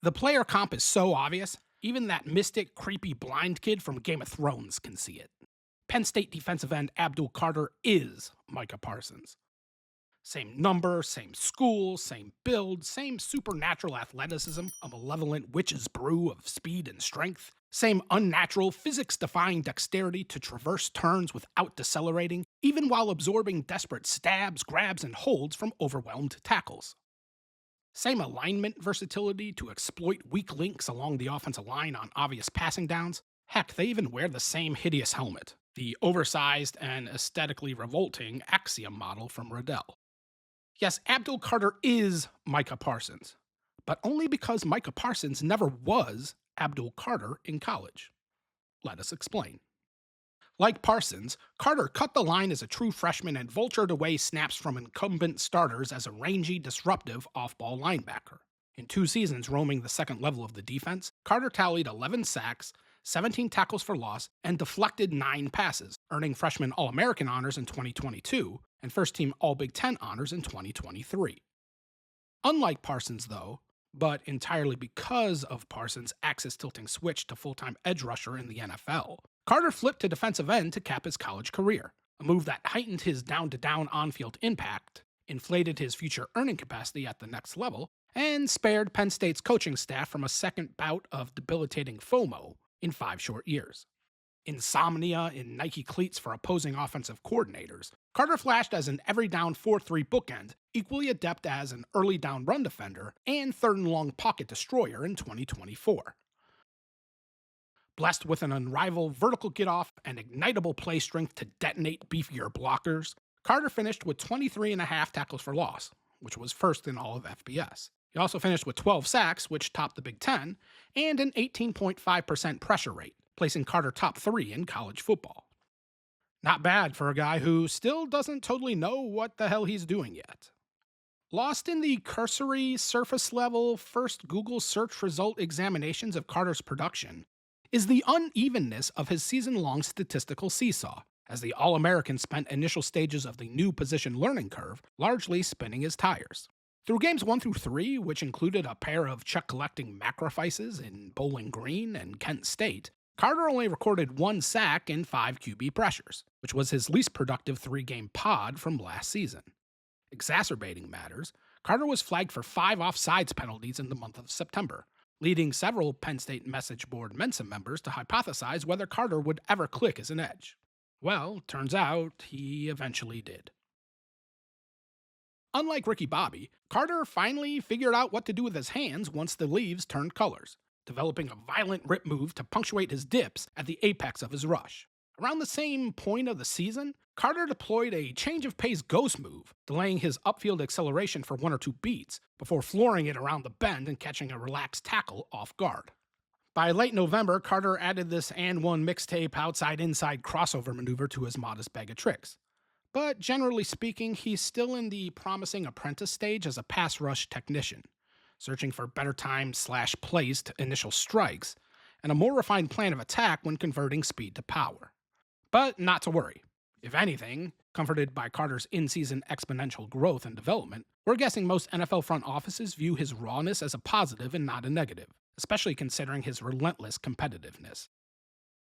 The player comp is so obvious, even that mystic, creepy blind kid from Game of Thrones can see it. Penn State defensive end Abdul is Micah Parsons. Same number, same school, same build, same supernatural athleticism, a malevolent witch's brew of speed and strength, same unnatural, physics defying dexterity to traverse turns without decelerating, even while absorbing desperate stabs, grabs, and holds from overwhelmed tackles. Same alignment versatility to exploit weak links along the offensive line on obvious passing downs. Heck, they even wear the same hideous helmet, the oversized and aesthetically revolting Axiom model from Riddell. Yes, Abdul is Micah Parsons, but only because Micah Parsons never was Abdul Carter in college. Let us explain. Like Parsons, Carter cut the line as a true freshman and vultured away snaps from incumbent starters as a rangy, disruptive off-ball linebacker. In 2 seasons roaming the second level of the defense, Carter tallied 11 sacks, 17 tackles for loss, and deflected 9 passes, earning freshman All-American honors in 2022 and first-team All-Big Ten honors in 2023. Unlike Parsons, though, but entirely because of Parsons' axis-tilting switch to full-time edge rusher in the NFL, Carter flipped to defensive end to cap his college career, a move that heightened his down-to-down on-field impact, inflated his future earning capacity at the next level, and spared Penn State's coaching staff from a second bout of debilitating FOMO in 5 short years. Insomnia in Nike cleats for opposing offensive coordinators, Carter flashed as an every-down 4-3 bookend, equally adept as an early-down run defender and third-and-long pocket destroyer in 2024. Blessed with an unrivaled vertical get-off and ignitable play strength to detonate beefier blockers, Carter finished with 23.5 tackles for loss, which was first in all of FBS. He also finished with 12 sacks, which topped the Big Ten, and an 18.5% pressure rate, placing Carter top 3 in college football. Not bad for a guy who still doesn't totally know what the hell he's doing yet. Lost in the cursory, surface-level, first Google search result examinations of Carter's production is the unevenness of his season-long statistical seesaw, as the All-American spent initial stages of the new position learning curve largely spinning his tires. Through games 1 through 3, which included a pair of check-collecting sacrifices in Bowling Green and Kent State, Carter only recorded 1 sack and 5 QB pressures, which was his least productive 3-game pod from last season. Exacerbating matters, Carter was flagged for 5 offsides penalties in the month of September, leading several Penn State message board Mensa members to hypothesize whether Carter would ever click as an edge. Well, turns out he eventually did. Unlike Ricky Bobby, Carter finally figured out what to do with his hands once the leaves turned colors, developing a violent rip move to punctuate his dips at the apex of his rush. Around the same point of the season, Carter deployed a change of pace ghost move, delaying his upfield acceleration for 1 or 2 beats, before flooring it around the bend and catching a relaxed tackle off guard. By late November, Carter added this and one mixtape outside-inside crossover maneuver to his modest bag of tricks. But generally speaking, he's still in the promising apprentice stage as a pass rush technician, searching for better time/placed initial strikes, and a more refined plan of attack when converting speed to power. But not to worry. If anything, comforted by Carter's in-season exponential growth and development, we're guessing most NFL front offices view his rawness as a positive and not a negative, especially considering his relentless competitiveness.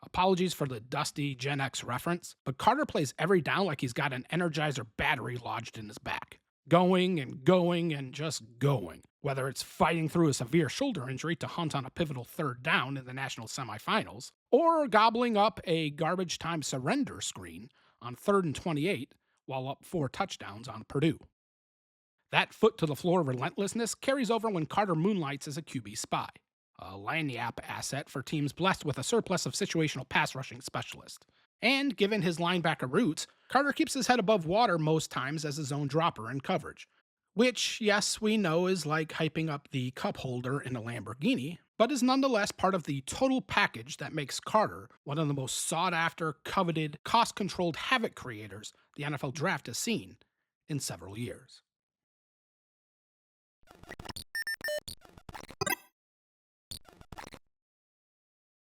Apologies for the dusty Gen X reference, but Carter plays every down like he's got an Energizer battery lodged in his back. Going and just going. Whether it's fighting through a severe shoulder injury to hunt on a pivotal 3rd down in the national semifinals, or gobbling up a garbage time surrender screen on 3rd and 28 while up 4 touchdowns on Purdue. That foot-to-the-floor relentlessness carries over when Carter moonlights as a QB spy, a lagniappe asset for teams blessed with a surplus of situational pass-rushing specialists. And given his linebacker roots, Carter keeps his head above water most times as a zone dropper in coverage. Which, yes, we know is like hyping up the cup holder in a Lamborghini, but is nonetheless part of the total package that makes Carter one of the most sought-after, coveted, cost-controlled havoc creators the NFL draft has seen in several years.